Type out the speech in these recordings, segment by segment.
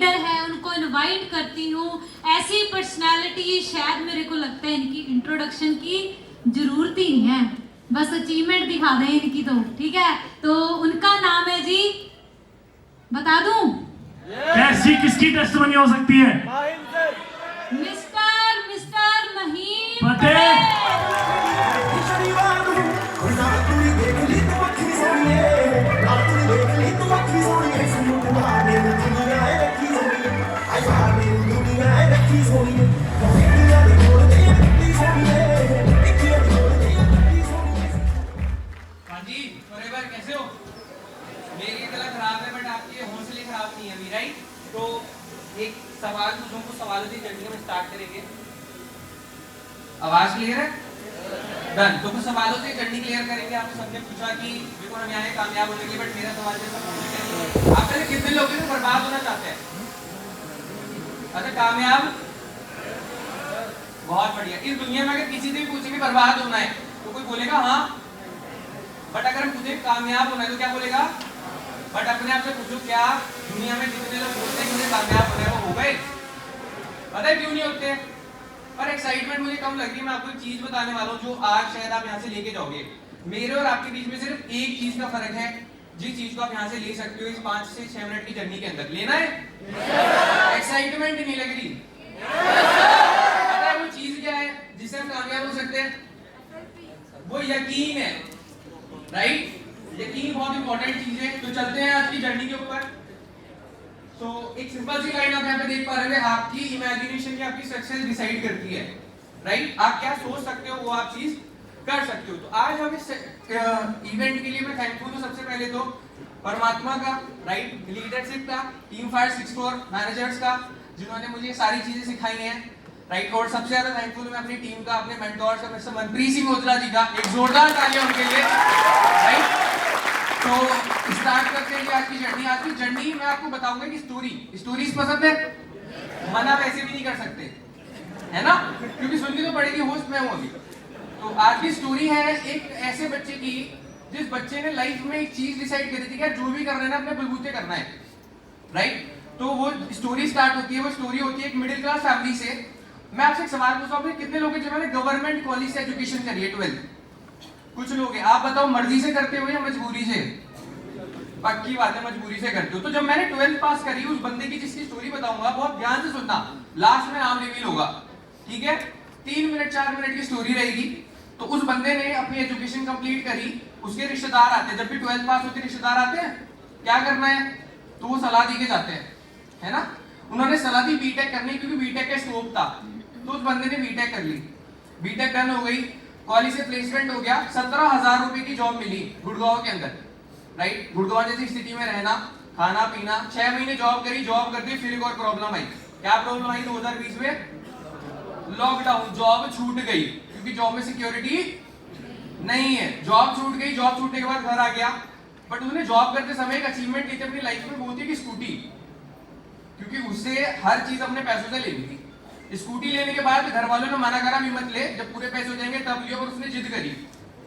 Leader है उनको invite करती हूँ। ऐसी पर्सनैलिटी शायद मेरे को लगता है इनकी इंट्रोडक्शन की जरूरत ही नहीं है, बस अचीवमेंट दिखा दें इनकी तो ठीक है। तो उनका नाम है जी, बता दूं? कैसी किसकी टेस्टमनी हो सकती है? मिस्टर महीन पटेल। कैसे हो? मेरी गला खराब है बट आपके हौसले खराब नहीं है अभी, राइट? तो एक सवाल पूछूं, कुछ सवालों की जर्नी में स्टार्ट करेंगे। आवाज क्लियर है? डन। तो कुछ सवालों से जर्नी क्लियर करेंगे। आपने सबने पूछा कि देखो हम यहाँ कामयाब होने के लिए, बट मेरा सवाल जैसा पूछा आप पहले कितने लोग हैं बर्बाद होना चाहते हैं? अच्छा, कामयाब, बहुत बढ़िया। इस दुनिया में अगर किसी से भी पूछेंगे बर्बाद होना है तो कोई बोलेगा हाँ, बट अगर हम पूछे कामयाब होना है तो क्या बोलेगा? बट अपने आप से पूछो, क्या दुनिया में जितने लोग बोलते हैं कि मुझे कामयाब होना है वो हो गए? पता है क्यों नहीं होते? पर एक्साइटमेंट मुझे कम लग रही है। मैं आपको एक चीज बताने वाला हूँ जो आज शायद आप यहाँ से लेके जाओगे। मेरे और आपके बीच में सिर्फ एक चीज का फर्क है, जिस चीज को आप यहाँ से ले सकते हो इस 5 से 6 मिनट की जर्नी के अंदर। लेना है? एक्साइटमेंट नहीं लग रही? पता है वो चीज क्या है जिससे हम कामयाब हो सकते हैं? वो यकीन है, राइट? यकीन बहुत इंपॉर्टेंट चीज है। तो चलते हैं आज की जर्नी के ऊपर। तो एक सिंपल सी लाइन आप यहाँ पे देख पा रहे हैं, आपकी इमेजिनेशन की आपकी सक्सेस डिसाइड करती है, राइट? आप क्या सोच सकते हो वो आप चीज कर सकते हो। तो आज हम इस इवेंट के लिए मैं थैंकफुल हूँ सबसे पहले तो परमात्मा का, राइट? लीडरशिप का, टीम फायर 64 मैनेजर्स का, जिन्होंने मुझे सारी चीजें सिखाई हैं, राइट? और सबसे ज्यादा थैंकफुल हूँ मैं अपनी टीम का, अपने मेंटोर्स का, मिस्टर मनप्रीत सिंह ओझला जी का। एक जोरदार तालियां उनके लिए, राइट? तो स्टार्ट करते हैं आज की जर्नी। आज की जर्नी मैं आपको बताऊंगा कि स्टोरीज पसंद है, मना वैसे भी नहीं कर सकते, है ना? क्योंकि सुननी तो पड़ेगी, होस्ट मैं हूं अभी। तो आज की स्टोरी है एक ऐसे बच्चे की जिस बच्चे ने लाइफ में एक चीज डिसाइड करी थी कि जो भी करना है ना अपने बलबूते करना है, राइट? तो वो स्टोरी स्टार्ट होती है, वो स्टोरी होती है एक मिडिल क्लास फैमिली से। मैं आपसे एक सवाल पूछता हूँ, कितने लोग हैं जिन्होंने गवर्नमेंट कॉलेज से एजुकेशन करी है 12th? कुछ लोग हैं। आप बताओ मर्जी से करते हो या मजबूरी से? पक्की बात है मजबूरी से करते हो। तो जब मैंने 12th पास करी, उस बंदे की जिसकी स्टोरी बताऊंगा, बहुत ध्यान से सुनना, लास्ट में नाम रिवील होगा, ठीक है? 3 मिनट 4 मिनट की स्टोरी रहेगी। तो उस बंदे ने अपनी एजुकेशन कंप्लीट करी, उसके रिश्तेदार आते हैं, जब भी 12th पास होते रिश्तेदार आते हैं, क्या करना है? तो वो सलाह दी के जाते हैं, है ना? उन्होंने सलाह दी बीटेक करने, क्योंकि बीटेक का स्कोप था। तो उस बंदे ने बीटेक कर ली, बीटेक डन हो गई, कॉलेज से प्लेसमेंट हो गया, 17,000 रुपए की जॉब मिली गुड़गांव के अंदर, राइट? गुड़गांव जैसी स्थिति में रहना, खाना पीना। 6 महीने जॉब करी, जॉब करती फिर एक और प्रॉब्लम आई। क्या प्रॉब्लम आई? 2020 में लॉकडाउन, जॉब छूट गई क्योंकि जॉब में सिक्योरिटी नहीं है। जॉब छूट गई, जॉब छूटने के बाद घर आ गया। बट उसने जॉब करते समय एक अचीवमेंट की थी अपनी लाइफ में, वो थी कि स्कूटी, क्योंकि उससे हर चीज अपने पैसों से लेनी थी। स्कूटी लेने के बाद घर वालों ने मना करा भी मत ले, जब पूरे पैसे हो जाएंगे तब लियो। और उसने जिद करी,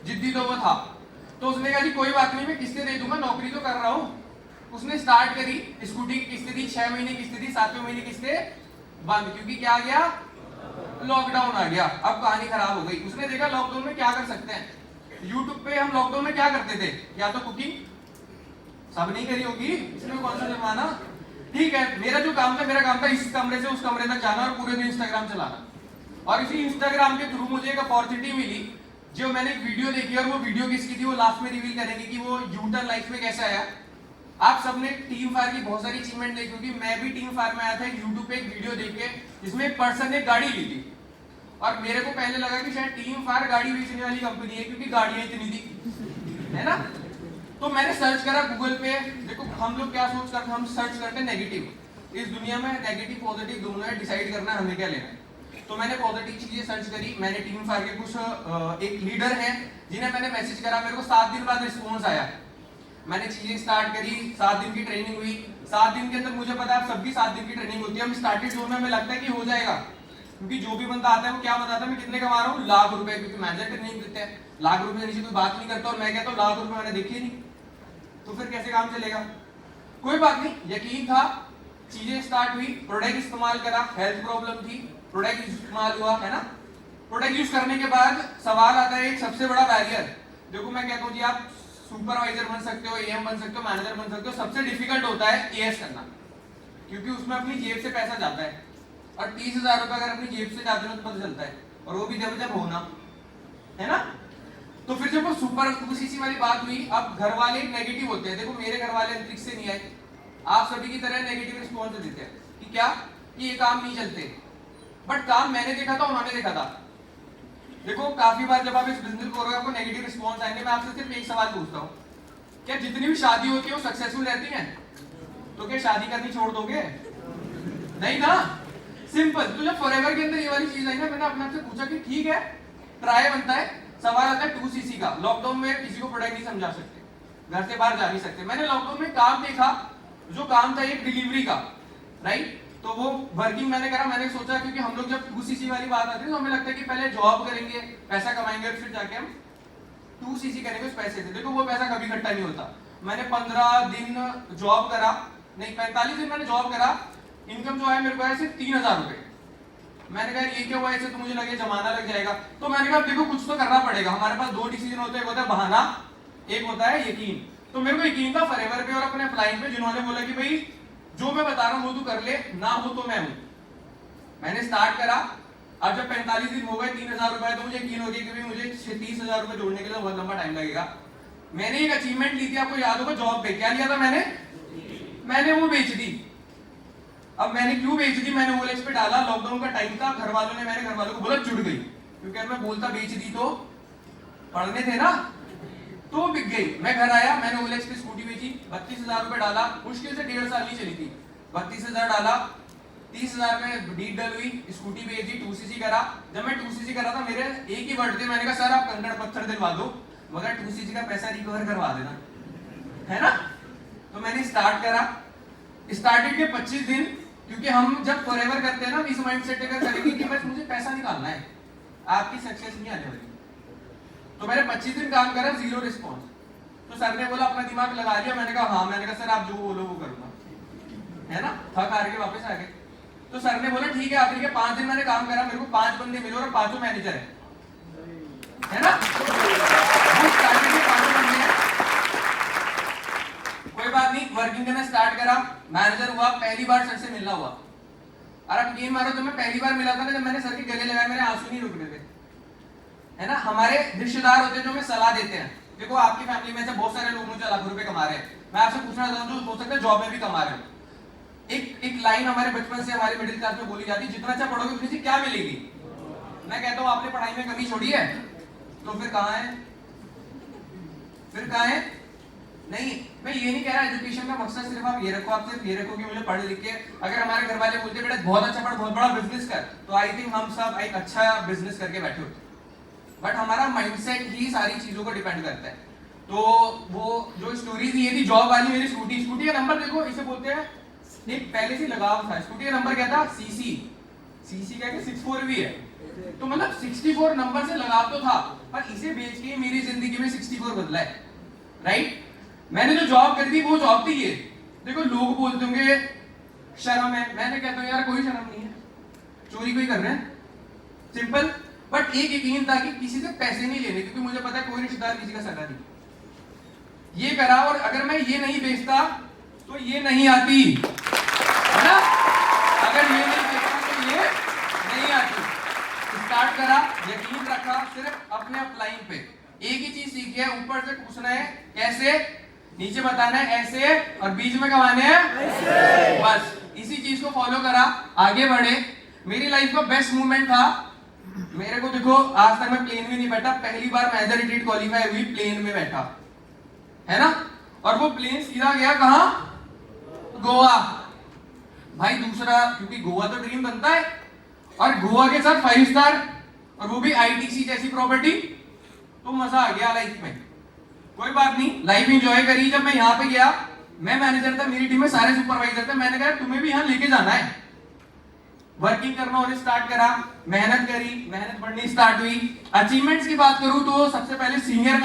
जिद्दी तो वो था। तो उसने कहा जी कोई बात नहीं, मैं किस्तें दे दूंगा, नौकरी तो कर रहा हूँ। उसने स्टार्ट करी, स्कूटी की किस्तें दी, 6 महीने किस्तें दी, 7वें महीने किस्तें बंद, क्योंकि क्या आ गया? लॉकडाउन आ गया। अब कहानी खराब हो गई। उसने देखा लॉकडाउन में क्या कर सकते हैं। यूट्यूब पे हम लॉकडाउन में क्या करते थे? या तो कुकिंग, सब नहीं करी होगी, इसमें कौन सा जमाना, ठीक है? मेरा जो काम था, मेरा काम था इस कमरे से उस कमरे तक जाना और पूरे दिन इंस्टाग्राम चलाना। और इसी इंस्टाग्राम के थ्रू मुझे एक अपॉर्चुनिटी मिली, जो मैंने एक वीडियो देखी, और वो वीडियो किसकी थी वो लास्ट में रिवील करेंगे कि वो यूटर्न लाइफ में कैसे आया। आप सबने टीम फायर की बहुत सारी अचीवमेंट देखी होगी, मैं भी टीम फायर में आया था यूट्यूब पे एक वीडियो देख के, जिसमें एक पर्सन ने गाड़ी ली थी। और मेरे को पहले लगा कि शायद टीम फायर गाड़ी बेचने वाली कंपनी है, क्योंकि गाड़ियां इतनी थी, है ना? तो मैंने सर्च करा गूगल पे। देखो हम लोग क्या सोच करते हैं, हम सर्च करते हैं नेगेटिव। इस दुनिया में नेगेटिव पॉजिटिव दोनों है, डिसाइड करना है हमें क्या लेना है। तो मैंने पॉजिटिव चीजें सर्च करी। मैंने टीम फायर के कुछ एक लीडर हैं जिन्हें मैंने मैसेज करा, मेरे को 7 दिन बाद रिस्पॉन्स आया। मैंने चीजें स्टार्ट करी, 7 दिन की ट्रेनिंग हुई। 7 दिन के अंदर मुझे पता है आप सबकी 7 दिन की ट्रेनिंग होती है। हम स्टार्टेड जोन में हमें लगता है कि हो जाएगा, क्योंकि जो भी बंदा आता है वो क्या बताता है मैं कितने कमा रहा हूँ, लाख रुपए, क्योंकि मैनेजर ट्रेनिंग देते हैं, लाख रुपए से नीचे कोई बात नहीं करता। और मैं कहता हूँ लाख रुपए मैंने देखे नहीं, तो फिर कैसे काम चलेगा? कोई बात नहीं, यकीन था, चीजें स्टार्ट हुई, प्रोडक्ट इस्तेमाल करा, हेल्थ प्रॉब्लम थी, प्रोडक्ट इस्तेमाल हुआ, है ना। प्रोडक्ट यूज करने के बाद सवाल आता है एक सबसे बड़ा बैरियर। देखो मैं कहता हूँ जी आप सुपरवाइजर बन सकते हो, एएम बन सकते हो, मैनेजर बन सकते हो, सबसे डिफिकल्ट होता है एएस करना, क्योंकि उसमें अपनी जेब से पैसा जाता है, और 30,000 रुपए अगर अपनी जेब से जाते हो तो पता चलता है, और वो भी जब जब होना, है ना। तो फिर जब वो सुपर सीसी वाली बात हुई, अब घर वाले नेगेटिव होते हैं। देखो मेरे घर वाले अंतरिक्ष से नहीं आए, आप सभी की तरह नेगेटिव रिस्पॉन्स देते हैं कि क्या कि ये काम नहीं चलते, बट काम मैंने देखा था, उन्होंने देखा था। देखो काफी बार जब आप इस बिजनेस को करोगे आपको नेगेटिव रिस्पॉन्स आएंगे। मैं आपसे सिर्फ एक सवाल पूछता हूँ, क्या जितनी भी शादी होती है वो सक्सेसफुल रहती है? तो क्या शादी करनी छोड़ दोगे? नहीं ना, सिंपल। तो जब फॉरएवर के अंदर ये वाली चीज आई ना, मैंने अपने आप से पूछा कि ठीक है ट्राई बनता है। सवाल आता है 2cc का। लॉकडाउन में किसी को प्रोडक्ट नहीं समझा सकते, घर से बाहर जा नहीं सकते। मैंने लॉकडाउन में काम देखा, जो काम था एक डिलीवरी का, राइट। तो वो वर्किंग मैंने करा। मैंने सोचा क्योंकि हम लोग जब 2cc वाली बात आती है तो हमें लगता है कि पहले जॉब करेंगे, पैसा कमाएंगे, और फिर जाके हम 2cc करेंगे उस पैसे से। देखो वो पैसा कभी इकट्ठा नहीं होता। मैंने 15 दिन जॉब करा, नहीं 45 दिन मैंने जॉब करा। इनकम जो है मेरे को है सिर्फ 3,000 रुपए। मैंने कहा ये क्या हुआ, ऐसे तो मुझे लगे जमाना लग जाएगा। तो मैंने कहा देखो कुछ तो करना पड़ेगा। हमारे पास 2 डिसीजन होते हैं, एक होता है बहाना, एक होता है यकीन। तो मेरे को यकीन था फॉरएवर पे और अपने क्लाइंट पे, जिन्होंने बोला कि भाई जो मैं बता रहा हूँ वो तू कर ले, ना हो तो मैं हूं। मैंने स्टार्ट करा। अब जब 45 दिन हो गए, 3,000 रुपए, तो मुझे यकीन हो गया कि भाई मुझे 30,000 रुपए जोड़ने के लिए बहुत लंबा टाइम लगेगा। मैंने एक अचीवमेंट ली थी, आपको याद होगा, जॉब पे क्या लिया था मैंने वो बेच दी। अब मैंने क्यों बेच दी, मैंने OLX पे डाला, लॉकडाउन का टाइम था, घर वालों ने, मैंने घर वालों को बोला जुड़ गई, क्योंकि अगर मैं बोलता बेच दी तो पढ़ने थे ना, तो बिक गई। मैं घर आया, मैंने OLX पे स्कूटी बेची, 32,000 रुपए डाला, मुश्किल से 1.5 साल की चली थी। 32,000 डाला, 30,000 में डीड डल हुई, स्कूटी बेची, 2cc करा। जब मैं 2cc करा था, मेरे एक ही वर्ड थे, मैंने कहा सर आप कंकड़ पत्थर दिलवा दो, मगर 2cc का पैसा रिकवर करवा देना, है ना। तो मैंने स्टार्ट करा। स्टार्टेड के 25 दिन, क्योंकि हम जब फॉरएवर करते हैं ना, इस माइंडसेट अगर करेंगे कि बस मुझे पैसा निकालना है, आपकी सक्सेस नहीं आने वाली। तो मैंने 25 दिन काम करा, 0 रिस्पॉन्स। तो सर ने बोला अपना दिमाग लगा लिया। मैंने कहा हाँ। मैंने कहा सर आप जो बोलो वो करूंगा, है ना। थक हार के वापस आ गए। तो सर ने बोला ठीक है आखिर के 5 दिन मैंने काम करा, मेरे को 5 बंदे मिले और 5 मैनेजर है ना। वो स्टार्टिंग में 5 बंदे हैं, कोई बात नहीं। वर्किंग करना स्टार्ट करा, मैनेजर हुआ, पहली बार सर से मिलना हुआ। और अब यकीन मारो, जब मैं पहली बार मिला था ना, जब मैंने सर के गले लगाया, मेरे आंसू नहीं रुक रहे थे, है ना। हमारे रिश्तेदार होते हैं जो हमें सलाह देते हैं। देखो आपकी फैमिली में से बहुत सारे लोग मुझे लाखों रुपए कमा रहे हैं, मैं आपसे पूछना चाहता हूँ जो हो सकता है जॉब में भी कमा रहे हो। एक लाइन हमारे बचपन से हमारे मिडिल क्लास में बोली जाती है, जितना अच्छा पढ़ोगे उतनी सी क्या मिलेगी। मैं कहता हूँ आपने पढ़ाई में कमी छोड़ी है, तो फिर कहाँ है, फिर कहाँ है। नहीं, मैं ये नहीं कह रहा एजुकेशन का मकसद सिर्फ आप ये रखो, आप सिर्फ ये रखो कि मुझे पढ़ लिख के, अगर हमारे घर वाले बोलते बेटा बहुत अच्छा पढ़, बहुत बड़ा बिजनेस कर, तो आई थिंक हम सब एक अच्छा बिजनेस करके बैठे होते। बट हमारा माइंडसेट ही सारी चीजों को डिपेंड करता है। तो वो जो स्टोरी थी, ये थी जॉब वाली। मेरी स्कूटी का नंबर देखो, इसे बोलते हैं एक पहले से लगाव था। स्कूटी का नंबर क्या था, सीसी क्या 64 भी है, तो मतलब 64 नंबर से लगाव तो था, पर इसे बेच के मेरी जिंदगी में 64 बदला है, राइट। मैंने जो जॉब करी थी वो जॉब थी ये। देखो लोग बोलते होंगे शर्म है, मैंने कहता हूँ यार कोई शर्म नहीं है, चोरी कोई कर रहे हैं, सिंपल। बट एक यकीन था कि किसी से पैसे नहीं लेने, क्योंकि मुझे पता है कोई रिश्तेदार किसी का सगा नहीं। ये करा, और अगर मैं ये नहीं बेचता तो ये नहीं आती, है ना। अगर ये नहीं बेचता तो ये नहीं आती। स्टार्ट करा, यकीन रखा सिर्फ अपने अपलाइन पे। एक ही चीज सीखी है, ऊपर से पूछना है कैसे, नीचे बताना है ऐसे, और बीच में कमाने हैं ऐसे। बस इसी चीज को फॉलो करा, आगे बढ़े। मेरी लाइफ का बेस्ट मोमेंट था, मेरे को देखो आज तक मैं प्लेन में नहीं बैठा, पहली बार मैं एज रिट्रीट क्वालिफाई हुई, प्लेन में बैठा, है ना। और वो प्लेन सीधा गया कहां, गोवा। भाई दूसरा, क्योंकि गोवा तो ड्रीम बनता है, और गोवा के साथ 5 स्टार, और वो भी आईटीसी जैसी प्रॉपर्टी, तो मजा आ गया लाइफ में। कोई बात नहीं, लाइफ एंजॉय करी। जब मैं यहाँ पे गया, मैं मैनेजर था, मेरी टीम में सारे सुपरवाइजर थे। मैंने कहा तुम्हें भी यहाँ लेके जाना है, वर्किंग करना और स्टार्ट करा, मेहनत करी, मेहनत बढ़नी स्टार्ट हुई। अचीवमेंट्स की बात करूं तो सबसे पहले सीनियर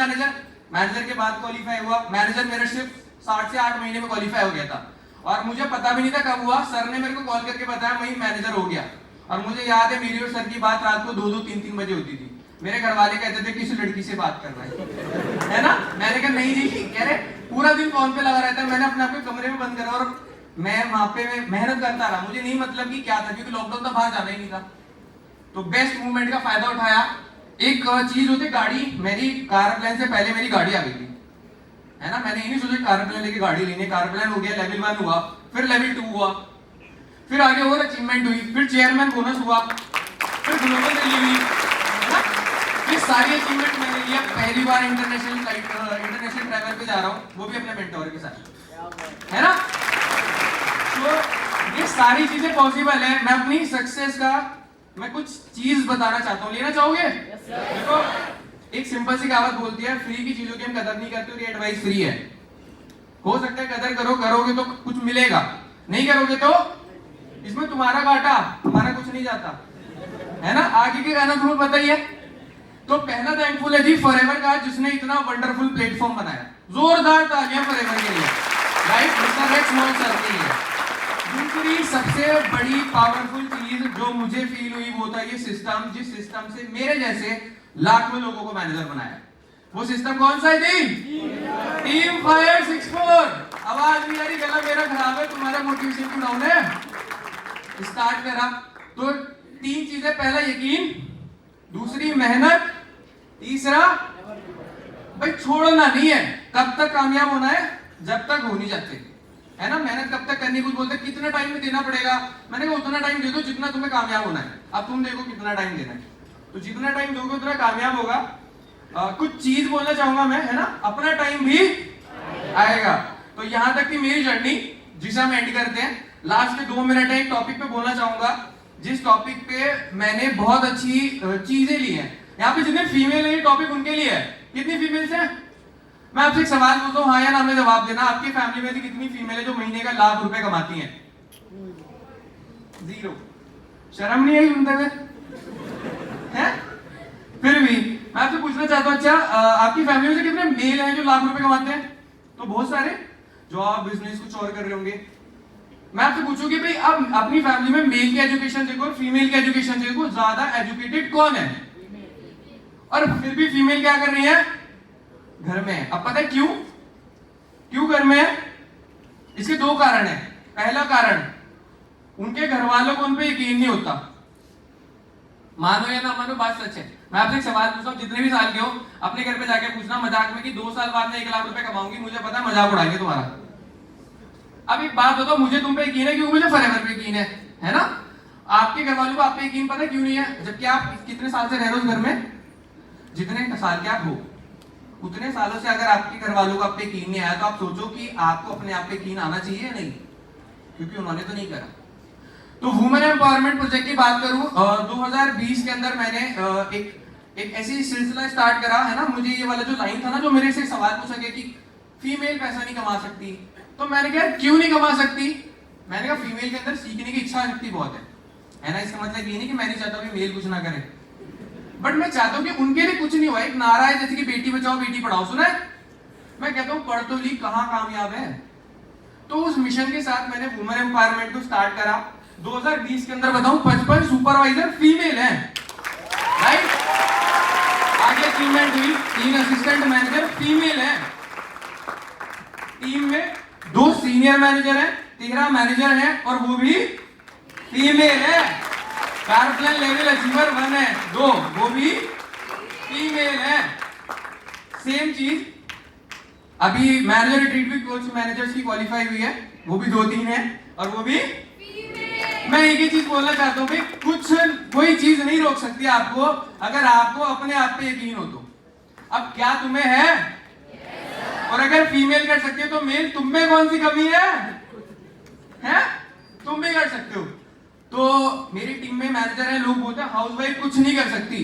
मैनेजर के बाद क्वालिफाई हुआ। मैनेजर मेरा सिर्फ 7 से 8 महीने में क्वालिफाई हो गया था। और मुझे पता भी नहीं था कब हुआ, सर ने मेरे को कॉल करके बताया मैं मैनेजर हो गया। और मुझे याद है मेरी और सर की बात रात को 2-2 3-3 बजे होती थी। मेरे घर वाले कहते थे किसी लड़की से बात कर रहा है ना। मैंने कहा नहीं जी, कह रहे पूरा दिन फोन पे लगा रहता है। मैंने अपने आप को कमरे में बंद करा और मैं वहां पे मेहनत करता रहा। मुझे नहीं मतलब कि क्या था, क्योंकि लॉकडाउन था, बाहर जाना ही नहीं था। तो बेस्ट मूवमेंट का फायदा उठाया। एक चीज होती गाड़ी, मेरी कार प्लान से पहले मेरी गाड़ी आ गई थी, है ना। मैंने ये नहीं सोचा कार प्लान लेके गाड़ी लेनी। कार प्लान हो गया, लेवल 1 हुआ, फिर लेवल 2 हुआ, फिर आगे और अचीवमेंट हुई, फिर चेयरमैन बोनस हुआ, फिर ग्लोबल दिल्ली हुई, है ना। ये सारी अचीवमेंट मैंने लिया। पहली बार इंटरनेशनल ट्रैवल पे जा रहा हूँ, वो भी अपने मेंटोर के साथ, है ना। तो ये सारी चीजें पॉसिबल है। मैं अपनी सक्सेस का मैं कुछ चीज बताना चाहता हूँ, लेना चाहोगे? देखो एक सिंपल सी कहावत बोलती है, फ्री की चीजों की हम कदर नहीं करते, और ये एडवाइस फ्री है। हो सकता है कदर करोगे तो कुछ मिलेगा, नहीं करोगे तो इसमें तुम्हारा घाटा, हमारा कुछ नहीं जाता, है ना। आगे के गाना तुम्हें पता ही है। तो पहला थैंकफुल है जी फॉरएवर का, जिसने इतना वंडरफुल प्लेटफॉर्म बनाया। जोरदार तालियां फॉरएवर के लिए, right, mister x Mohan sir के लिए। दूसरी सबसे बड़ी पावरफुल चीज जो मुझे फील हुई वो था ये सिस्टम, जिस सिस्टम से मेरे जैसे लाखों लोगों को मैनेजर बनाया। वो सिस्टम कौन सा है जी? Team fire 64। आवाज नहीं आ रही, गला मेरा खराब है, तुम्हारा मोटिवेशन क्यों डाउन है? स्टार्ट करा तो 3 चीजें, पहला यकीन, दूसरी मेहनत, तीसरा भाई छोड़ना नहीं है। कब तक कामयाब होना है? जब तक हो नहीं जाते, है ना। मेहनत कब तक करनी, कुछ बोलते कितने टाइम में देना पड़ेगा। मैंने कहा उतना टाइम दे दो जितना तुम्हें कामयाब होना है। अब तुम देखो कितना टाइम देना है, तो जितना टाइम दोगे उतना कामयाब होगा। कुछ चीज बोलना चाहूंगा मैं, है ना, अपना टाइम भी आएगा। तो यहां तक की मेरी जर्नी, जिसे हम एंड करते हैं। लास्ट के 2 मिनट एक टॉपिक पे बोलना चाहूंगा, जिस टॉपिक पे मैंने बहुत अच्छी चीजें ली हैं। यहाँ पे जितने फीमेल है, टॉपिक उनके लिए है। कितनी फीमेल्स हैं? मैं आपसे एक सवाल पूछता हूँ, हाँ या ना में जवाब देना। आपकी फैमिली में से कितनी फीमेल है जो महीने का लाख रुपए कमाती हैं? 0। शर्म नहीं आई सुनते हुए? हैं? फिर भी मैं आपसे पूछना चाहता हूँ, अच्छा आपकी फैमिली में से कितने मेल हैं जो लाख रुपए कमाते हैं? तो बहुत सारे, जो आप बिजनेस कुछ और कर रहे होंगे। मैं आपसे पूछूंगी भाई अब अपनी फैमिली में मेल की एजुकेशन देखो और फीमेल की एजुकेशन देखो, ज्यादा एजुकेटेड कौन है? और फिर भी फीमेल क्या कर रही है? घर में है। अब पता है क्यों घर में है? इसके 2 कारण है। पहला कारण, उनके घर वालों को उन पे यकीन नहीं होता। मानो या ना मानो, बात सच है। मैं आपसे एक सवाल पूछता हूँ, जितने भी साल के हो अपने घर पे जाके पूछना मजाक में कि 2 साल बाद मैं 1 लाख रुपए कमाऊंगी। मुझे पता है मजाक उड़ाएंगे तुम्हारा। अब एक बात बताओ, मुझे तुम पे यकीन है क्योंकि मुझे फॉरएवर पे यकीन है ना। आपके घर वालों को आप पे यकीन पता है क्यों नहीं है? जबकि आप कितने साल से रह रहे हो उस घर में? जितने साल के आप हो उतने सालों से अगर आपके घर वालों को आप पे यकीन नहीं आया, तो आप सोचो कि आपको अपने आप पे यकीन आना चाहिए या नहीं, क्योंकि उन्होंने तो नहीं करा। तो वुमेन एम्पावरमेंट प्रोजेक्ट की बात करूं, 2020 के अंदर मैंने एक ऐसी सिलसिला स्टार्ट करा, है ना। मुझे ये वाला जो लाइन था ना, जो मेरे से सवाल पूछा गया कि फीमेल पैसा नहीं कमा सकती, तो मैंने कहा क्यों नहीं कमा सकती? मैंने कहा फीमेल के अंदर सीखने की इच्छा शक्ति बहुत है ना। इसका मतलब ये नहीं कि मैं नहीं चाहता कि मेल कुछ ना करे, बट मैं चाहता हूँ कि उनके लिए कुछ नहीं हुआ। एक नारा है जैसे कि बेटी बचाओ बेटी पढ़ाओ, सुना है? मैं कहता हूँ पढ़ तो ली, कहाँ कामयाब है। तो उस मिशन के साथ मैंने वुमेन एम्पावरमेंट को स्टार्ट करा। 2020 के अंदर बताऊं 55 सुपरवाइजर फीमेल हैं, राइट। आगे अचीवमेंट हुई, 3 असिस्टेंट मैनेजर फीमेल हैं। टीम में 2 सीनियर मैनेजर हैं, 13 मैनेजर हैं और वो भी फीमेल है। कारप्लान लेवल अचीवर 1 है, 2 वो भी फीमेल है। सेम चीज अभी मैनेजर रिट्रीट भी कुछ मैनेजर्स की क्वालिफाई हुई है, वो भी 2-3 है और वो भी मैं एक ही चीज बोलना चाहता हूँ, कुछ कोई चीज नहीं रोक सकती आपको, अगर आपको अपने आप पे यकीन हो तो। अब क्या तुम्हें है? और अगर फीमेल कर सकती है तो मेल तुम में कौन सी कमी है? तुम भी कर सकते हो। तो मेरी टीम में मैनेजर है, लोग बोलते हैं हाउसवाइफ कुछ नहीं कर सकती।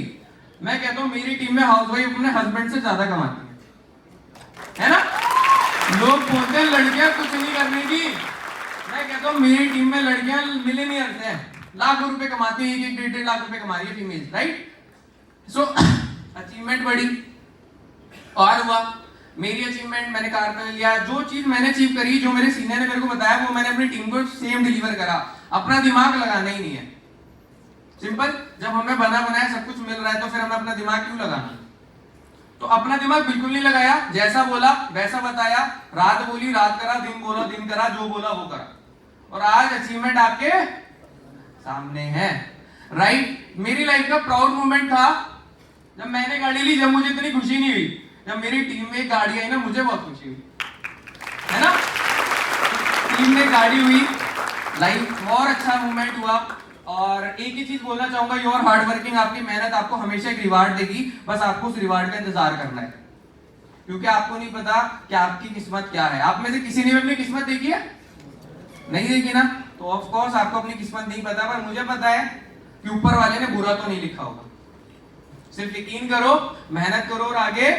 मैं कहता हूँ मेरी टीम में हाउसवाइफ अपने हस्बैंड से ज्यादा कमाती है ना। लोग बोलते हैं लड़कियां कुछ नहीं करने की, मैं कहता हूँ मेरी टीम में लड़कियां मिलेनियर्स हैं, लाखों रुपए कमाती है, 1-1.5 लाख रुपए कमा रही है फीमेल, राइट। सो अचीवमेंट बढ़ी और हुआ। मेरी अचीवमेंट मैंने कार कर लिया, जो चीज मैंने अचीव करी, जो मेरे सीनियर ने मेरे को बताया, वो मैंने अपनी टीम को सेम डिलीवर करा। अपना दिमाग लगाना ही नहीं है, सिंपल। जब हमें बना बनाया सब कुछ मिल रहा है तो फिर हमें अपना दिमाग क्यों लगाना? तो अपना दिमाग बिल्कुल नहीं लगाया, जैसा बोला वैसा बताया, रात बोली रात करा, दिन बोला दिन करा, जो बोला वो करा, और आज अचीवमेंट आपके सामने है, राइट। मेरी लाइफ का प्राउड मोमेंट था जब मैंने गाड़ी ली, जब मुझे इतनी खुशी नहीं हुई। जब मेरी टीम में गाड़ी आई ना, मुझे बहुत खुशी हुई, है ना। टीम में गाड़ी हुई, लाइफ और अच्छा मोमेंट हुआ। और एक ही चीज बोलना चाहूंगा, योर हार्ड वर्किंग, आपकी मेहनत आपको हमेशा एक रिवार्ड देगी, बस आपको उस रिवार्ड का इंतजार करना है, क्योंकि आपको नहीं पता कि आपकी किस्मत क्या है। आप में से किसी ने भी अपनी किस्मत देखी है? नहीं देखी ना, तो ऑफ कोर्स आपको अपनी किस्मत नहीं पता, पर मुझे पता है कि ऊपर वाले ने बुरा तो नहीं लिखा होगा। सिर्फ यकीन करो, मेहनत करो और आगे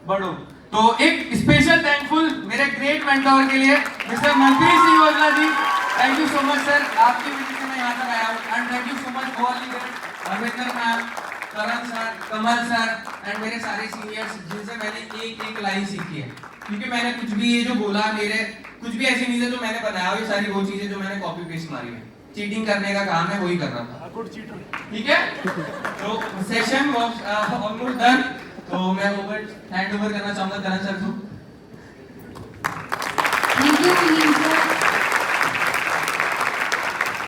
बढ़ो। तो एक स्पेशल थैंकफुल मेरे ग्रेट मेंटोर के लिए, mister Manpreet Singh Ojhla ji. Thank you so much sir, आपकी वजह से मैं यहाँ तक आया हूँ। And thank you so much all leader, Arvinder ma'am, Karan sir, Kamal sir and मेरे सारे सीनियर्स, जिनसे मैंने एक एक लाइन सीखी है। क्योंकि मैंने कुछ भी ये जो बोला, मेरे कुछ भी ऐसी चीजें जो मैंने बनाया, ये सारी वो चीजें जो मैंने कॉपी पेस्ट मारी है। चीटिंग करने का काम है, वही कर रहा था, ठीक है। तो सेशन वाज ऑलमोस्ट डन, तो मैं हैंड ओवर करना चाहूंगा करण सर को।